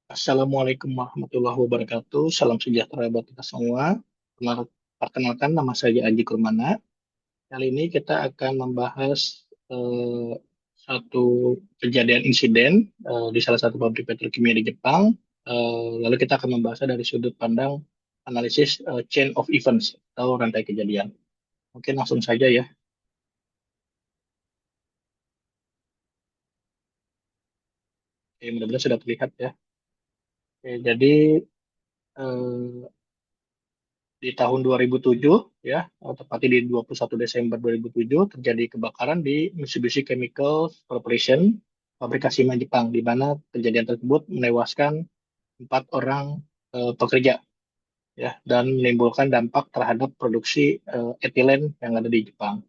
Assalamualaikum warahmatullahi wabarakatuh. Salam sejahtera buat kita semua. Perkenalkan, nama saya Aji Kurmana. Kali ini kita akan membahas eh, satu kejadian insiden di salah satu pabrik petrokimia di Jepang. Lalu kita akan membahasnya dari sudut pandang analisis chain of events atau rantai kejadian. Mungkin langsung saja ya. Mudah-mudahan sudah terlihat ya. Jadi eh, di tahun 2007 ya, tepatnya di 21 Desember 2007 terjadi kebakaran di Mitsubishi Chemical Corporation, pabrik Kashima Jepang, di mana kejadian tersebut menewaskan 4 orang pekerja ya dan menimbulkan dampak terhadap produksi etilen yang ada di Jepang.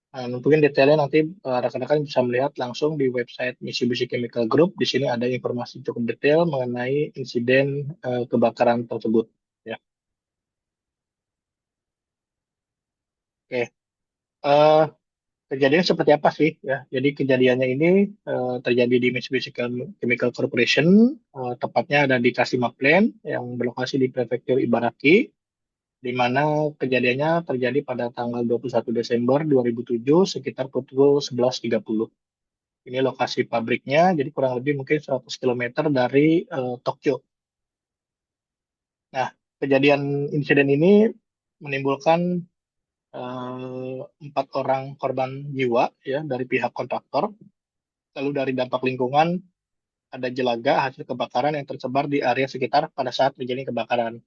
Nah, mungkin detailnya nanti rekan-rekan bisa melihat langsung di website Mitsubishi Chemical Group. Di sini ada informasi cukup detail mengenai insiden kebakaran tersebut. Ya, oke. Eh, Kejadian seperti apa sih ya? Jadi kejadiannya ini terjadi di Mitsubishi Chemical Corporation, tepatnya ada di Kashima Plant yang berlokasi di Prefektur Ibaraki, di mana kejadiannya terjadi pada tanggal 21 Desember 2007 sekitar pukul 11.30. Ini lokasi pabriknya, jadi kurang lebih mungkin 100 kilometer dari Tokyo. Nah, kejadian insiden ini menimbulkan 4 orang korban jiwa ya dari pihak kontraktor. Lalu dari dampak lingkungan, ada jelaga hasil kebakaran yang tersebar di area sekitar pada saat terjadi kebakaran.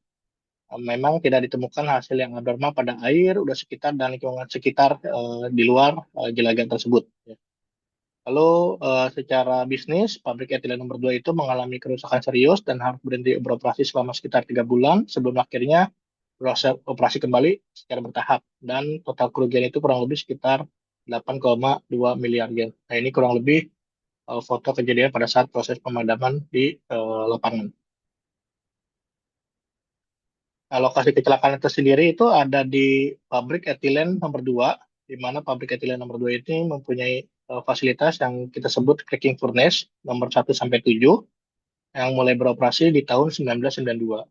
Memang tidak ditemukan hasil yang abnormal pada air, udara sekitar, dan lingkungan sekitar di luar jelaga tersebut. Ya. Lalu secara bisnis, pabrik etilen nomor 2 itu mengalami kerusakan serius dan harus berhenti beroperasi selama sekitar 3 bulan sebelum akhirnya proses operasi kembali secara bertahap. Dan total kerugian itu kurang lebih sekitar 8,2 miliar yen. Nah, ini kurang lebih foto kejadian pada saat proses pemadaman di lapangan. Nah, lokasi kecelakaan itu sendiri itu ada di pabrik etilen nomor 2, di mana pabrik etilen nomor 2 ini mempunyai fasilitas yang kita sebut cracking furnace nomor 1 sampai 7 yang mulai beroperasi di tahun 1992.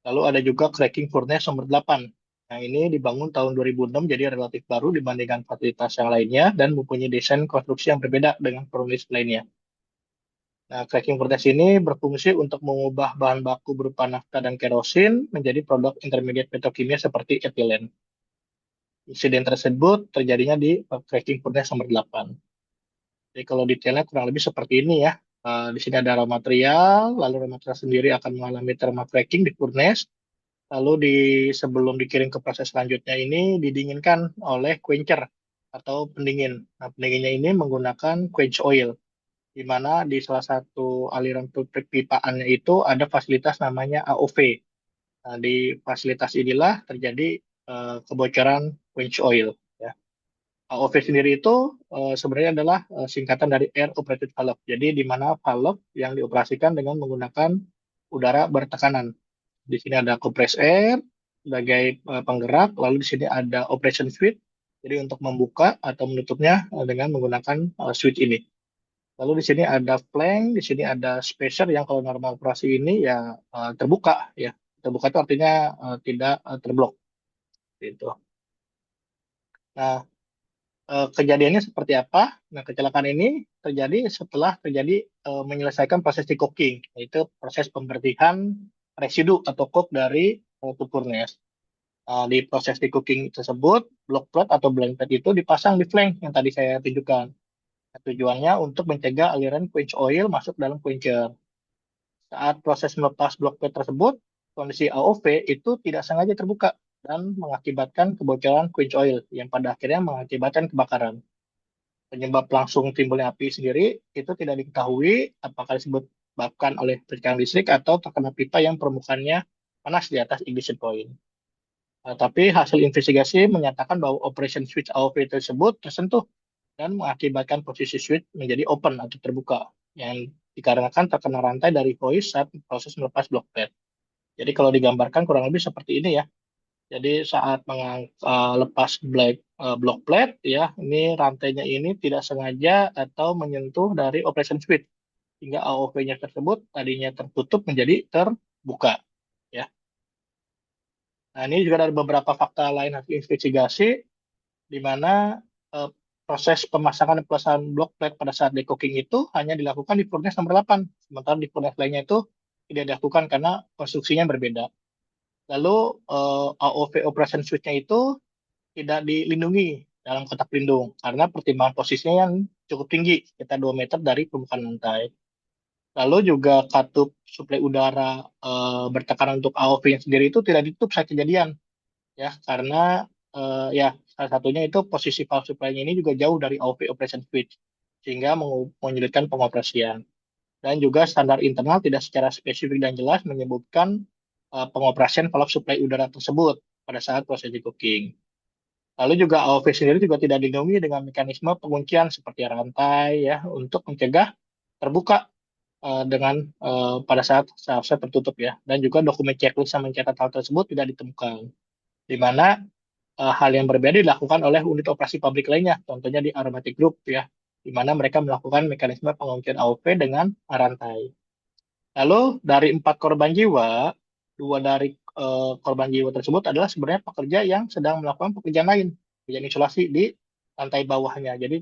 Lalu ada juga cracking furnace nomor 8. Nah, ini dibangun tahun 2006 jadi relatif baru dibandingkan fasilitas yang lainnya dan mempunyai desain konstruksi yang berbeda dengan furnace lainnya. Nah, cracking furnace ini berfungsi untuk mengubah bahan baku berupa nafta dan kerosin menjadi produk intermediate petrokimia seperti etilen. Insiden tersebut terjadinya di cracking furnace nomor 8. Jadi kalau detailnya kurang lebih seperti ini ya. Di sini ada raw material, lalu raw material sendiri akan mengalami thermal cracking di furnace, lalu sebelum dikirim ke proses selanjutnya ini didinginkan oleh quencher atau pendingin. Nah, pendinginnya ini menggunakan quench oil, di mana di salah satu aliran pipaannya itu ada fasilitas namanya AOV. Nah, di fasilitas inilah terjadi kebocoran quench oil. Ya. AOV sendiri itu sebenarnya adalah singkatan dari Air Operated Valve. Jadi di mana valve yang dioperasikan dengan menggunakan udara bertekanan. Di sini ada compressed air sebagai penggerak, lalu di sini ada operation switch. Jadi untuk membuka atau menutupnya dengan menggunakan switch ini. Lalu di sini ada flank, di sini ada spacer yang kalau normal operasi ini ya terbuka ya. Terbuka itu artinya tidak terblok gitu. Nah, kejadiannya seperti apa? Nah, kecelakaan ini terjadi setelah terjadi menyelesaikan proses decoking, yaitu proses pembersihan residu atau coke dari tupurnya. Di proses decoking tersebut, block plate atau blind plate itu dipasang di flank yang tadi saya tunjukkan. Nah, tujuannya untuk mencegah aliran quench oil masuk dalam quencher. Saat proses melepas blok plate tersebut, kondisi AOV itu tidak sengaja terbuka dan mengakibatkan kebocoran quench oil yang pada akhirnya mengakibatkan kebakaran. Penyebab langsung timbulnya api sendiri itu tidak diketahui apakah disebabkan oleh percikan listrik atau terkena pipa yang permukaannya panas di atas ignition point. Tapi hasil investigasi menyatakan bahwa operation switch AOV tersebut tersentuh dan mengakibatkan posisi switch menjadi open atau terbuka yang dikarenakan terkena rantai dari hoist saat proses melepas blok plate. Jadi kalau digambarkan kurang lebih seperti ini ya. Jadi saat lepas block plate ya, ini rantainya ini tidak sengaja atau menyentuh dari operation switch. sehingga AOV-nya tersebut tadinya tertutup menjadi terbuka. Ya. Nah, ini juga ada beberapa fakta lain hasil investigasi di mana eh, proses pemasangan dan pelepasan blok plate pada saat decocking itu hanya dilakukan di furnace nomor 8, sementara di furnace lainnya itu tidak dilakukan karena konstruksinya berbeda. Lalu AOV operation switch-nya itu tidak dilindungi dalam kotak pelindung karena pertimbangan posisinya yang cukup tinggi, sekitar 2 meter dari permukaan lantai. Lalu juga katup suplai udara bertekanan untuk AOV yang sendiri itu tidak ditutup saat kejadian, ya karena ya salah satunya itu posisi power supply-nya ini juga jauh dari AOV operation switch sehingga menyulitkan pengoperasian. Dan juga standar internal tidak secara spesifik dan jelas menyebutkan pengoperasian valve supply udara tersebut pada saat proses cooking. Lalu juga AOV sendiri juga tidak dilindungi dengan mekanisme penguncian seperti rantai ya untuk mencegah terbuka dengan pada saat seharusnya tertutup ya. Dan juga dokumen checklist yang mencatat hal tersebut tidak ditemukan. Di mana hal yang berbeda dilakukan oleh unit operasi pabrik lainnya, contohnya di Aromatic Group ya, di mana mereka melakukan mekanisme penguncian AOV dengan rantai. Lalu dari 4 korban jiwa, 2 dari korban jiwa tersebut adalah sebenarnya pekerja yang sedang melakukan pekerjaan lain, pekerjaan isolasi di lantai bawahnya. Jadi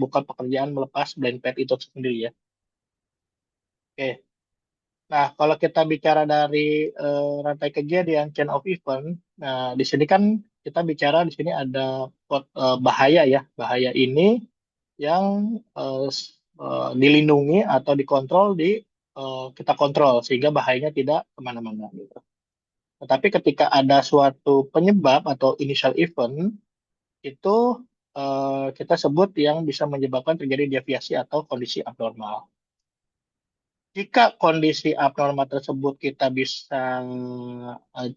bukan pekerjaan melepas blind pad itu sendiri ya. Oke. Nah, kalau kita bicara dari rantai kejadian chain of event, nah di sini kan kita bicara di sini ada bahaya ya. Bahaya ini yang dilindungi atau dikontrol di kita kontrol sehingga bahayanya tidak kemana-mana gitu. Tetapi ketika ada suatu penyebab atau initial event itu kita sebut yang bisa menyebabkan terjadi deviasi atau kondisi abnormal. Jika kondisi abnormal tersebut kita bisa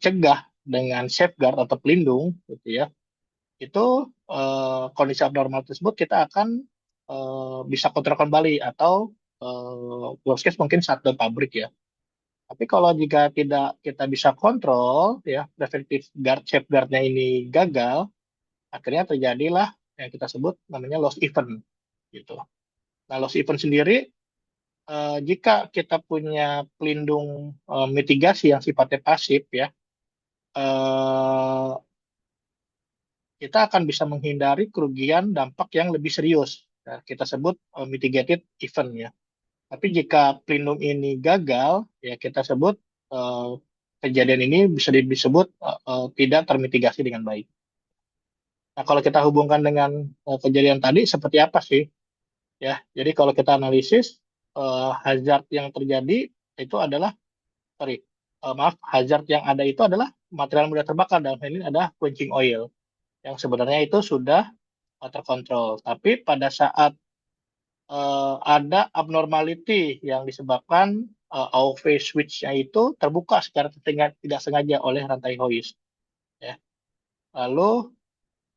cegah dengan safeguard atau pelindung, gitu ya, itu kondisi abnormal tersebut kita akan bisa kontrol kembali atau worst case mungkin shutdown pabrik ya. Tapi kalau jika tidak kita bisa kontrol ya preventive guard safeguardnya ini gagal, akhirnya terjadilah yang kita sebut namanya loss event gitu. Nah loss event sendiri jika kita punya pelindung mitigasi yang sifatnya pasif ya, eh, kita akan bisa menghindari kerugian dampak yang lebih serius. Nah, kita sebut mitigated event ya. Tapi jika pelindung ini gagal, ya kita sebut eh, kejadian ini bisa disebut tidak termitigasi dengan baik. Nah, kalau kita hubungkan dengan kejadian tadi, seperti apa sih? Ya, jadi kalau kita analisis hazard yang terjadi itu adalah, sorry, maaf, hazard yang ada itu adalah material mudah terbakar. Dalam hal ini ada quenching oil yang sebenarnya itu sudah terkontrol. Tapi pada saat ada abnormality yang disebabkan AOV switch-nya itu terbuka secara tidak sengaja oleh rantai hoist. Ya. Lalu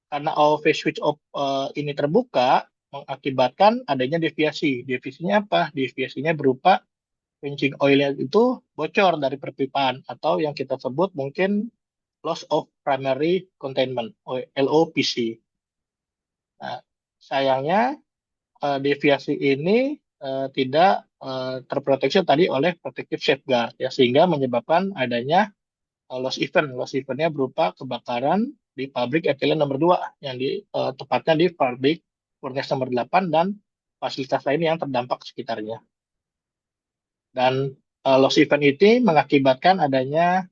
karena AOV switch ini terbuka mengakibatkan adanya deviasi. Deviasinya apa? Deviasinya berupa quenching oil itu bocor dari perpipaan atau yang kita sebut mungkin loss of primary containment LOPC. Nah, sayangnya deviasi ini tidak terproteksi tadi oleh protective safeguard ya sehingga menyebabkan adanya loss event. Loss eventnya berupa kebakaran di pabrik etilen nomor 2 yang tepatnya di pabrik furnace nomor 8 dan fasilitas lain yang terdampak sekitarnya. Dan loss event ini mengakibatkan adanya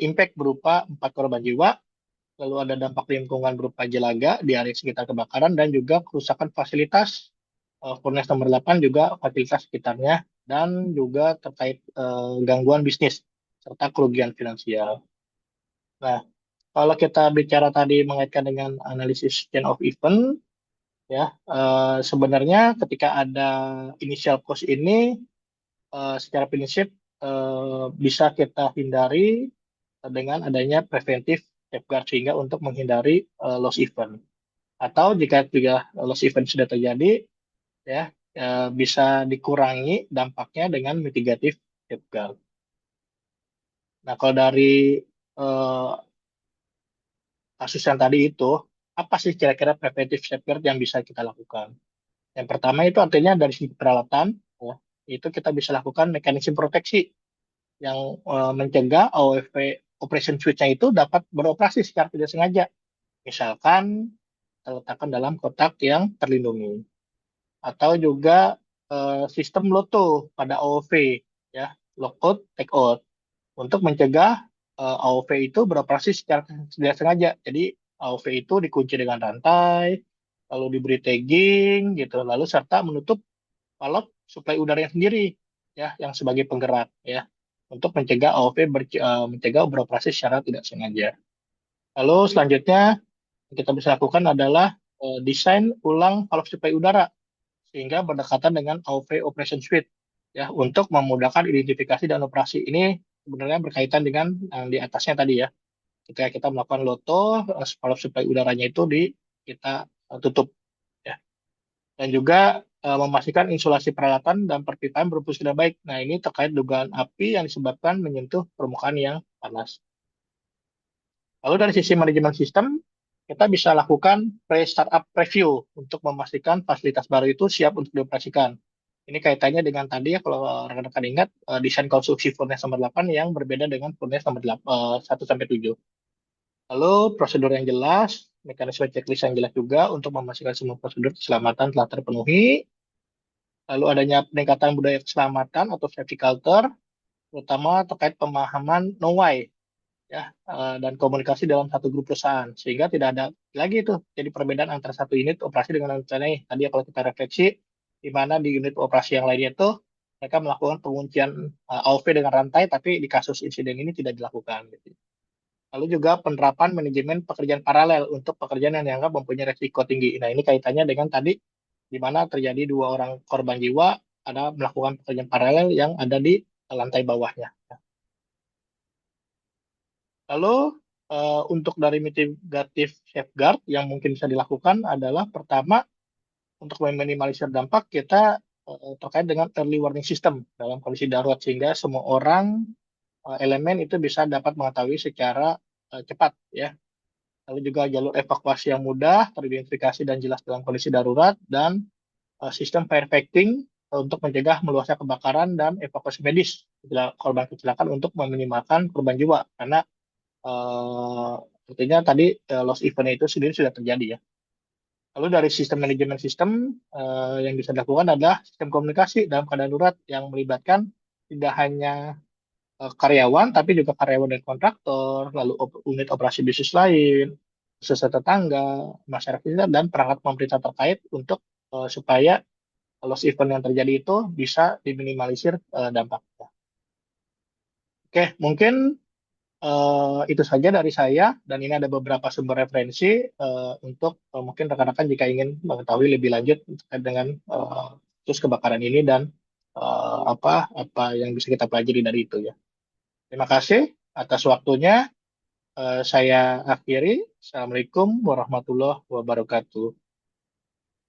impact berupa 4 korban jiwa, lalu ada dampak lingkungan berupa jelaga di area sekitar kebakaran dan juga kerusakan fasilitas furnace nomor 8 juga fasilitas sekitarnya dan juga terkait gangguan bisnis serta kerugian finansial. Nah, kalau kita bicara tadi mengaitkan dengan analisis chain of event, ya sebenarnya ketika ada initial cost ini secara prinsip bisa kita hindari dengan adanya preventif safeguard sehingga untuk menghindari loss event. Atau jika juga loss event sudah terjadi, ya bisa dikurangi dampaknya dengan mitigatif safeguard. Nah, kalau dari eh, kasus yang tadi itu, apa sih kira-kira preventive safeguard yang bisa kita lakukan? Yang pertama itu artinya dari segi peralatan, ya. itu kita bisa lakukan mekanisme proteksi yang mencegah AOV operation switch-nya itu dapat beroperasi secara tidak sengaja. Misalkan terletakkan dalam kotak yang terlindungi. Atau juga sistem LOTO pada AOV, ya, lockout, take out, untuk mencegah AOV itu beroperasi secara tidak sengaja. Jadi AOV itu dikunci dengan rantai, lalu diberi tagging gitu, lalu serta menutup valve suplai udaranya sendiri, ya, yang sebagai penggerak, ya, untuk mencegah AOV mencegah beroperasi secara tidak sengaja. Lalu selanjutnya yang kita bisa lakukan adalah desain ulang valve suplai udara sehingga berdekatan dengan AOV operation suite, ya, untuk memudahkan identifikasi dan operasi. Ini sebenarnya berkaitan dengan yang di atasnya tadi, ya. Ketika kita melakukan loto, valve suplai udaranya itu kita tutup, ya. Dan juga memastikan insulasi peralatan dan perpipaan berfungsi dengan baik. Nah, ini terkait dugaan api yang disebabkan menyentuh permukaan yang panas. Lalu dari sisi manajemen sistem, kita bisa lakukan pre-startup preview untuk memastikan fasilitas baru itu siap untuk dioperasikan. Ini kaitannya dengan tadi, ya, kalau rekan-rekan ingat, desain konstruksi furnace nomor 8 yang berbeda dengan furnace nomor 1 sampai 7. Lalu prosedur yang jelas, mekanisme checklist yang jelas juga untuk memastikan semua prosedur keselamatan telah terpenuhi. Lalu adanya peningkatan budaya keselamatan atau safety culture, terutama terkait pemahaman know why, ya, dan komunikasi dalam satu grup perusahaan, sehingga tidak ada lagi itu jadi perbedaan antara satu unit operasi dengan unit lain. Tadi, ya, kalau kita refleksi, di mana di unit operasi yang lainnya itu mereka melakukan penguncian AOV dengan rantai, tapi di kasus insiden ini tidak dilakukan, gitu. Lalu juga penerapan manajemen pekerjaan paralel untuk pekerjaan yang dianggap mempunyai resiko tinggi. Nah, ini kaitannya dengan tadi, di mana terjadi dua orang korban jiwa, ada melakukan pekerjaan paralel yang ada di lantai bawahnya. Lalu untuk dari mitigatif safeguard yang mungkin bisa dilakukan adalah pertama, untuk meminimalisir dampak, kita terkait dengan early warning system dalam kondisi darurat sehingga semua orang elemen itu bisa dapat mengetahui secara cepat, ya. Lalu juga jalur evakuasi yang mudah, teridentifikasi dan jelas dalam kondisi darurat, dan sistem firefighting untuk mencegah meluasnya kebakaran dan evakuasi medis korban kecelakaan untuk meminimalkan korban jiwa, karena eh, artinya tadi loss event itu sendiri sudah terjadi, ya. Lalu dari sistem manajemen sistem yang bisa dilakukan adalah sistem komunikasi dalam keadaan darurat yang melibatkan tidak hanya karyawan, tapi juga karyawan dan kontraktor, lalu unit operasi bisnis lain, sesama tetangga, masyarakat sekitar, dan perangkat pemerintah terkait untuk supaya loss event yang terjadi itu bisa diminimalisir dampaknya. Oke, mungkin itu saja dari saya, dan ini ada beberapa sumber referensi untuk mungkin rekan-rekan jika ingin mengetahui lebih lanjut terkait dengan kasus kebakaran ini dan apa apa yang bisa kita pelajari dari itu, ya. Terima kasih atas waktunya. Saya akhiri. Assalamualaikum warahmatullahi wabarakatuh.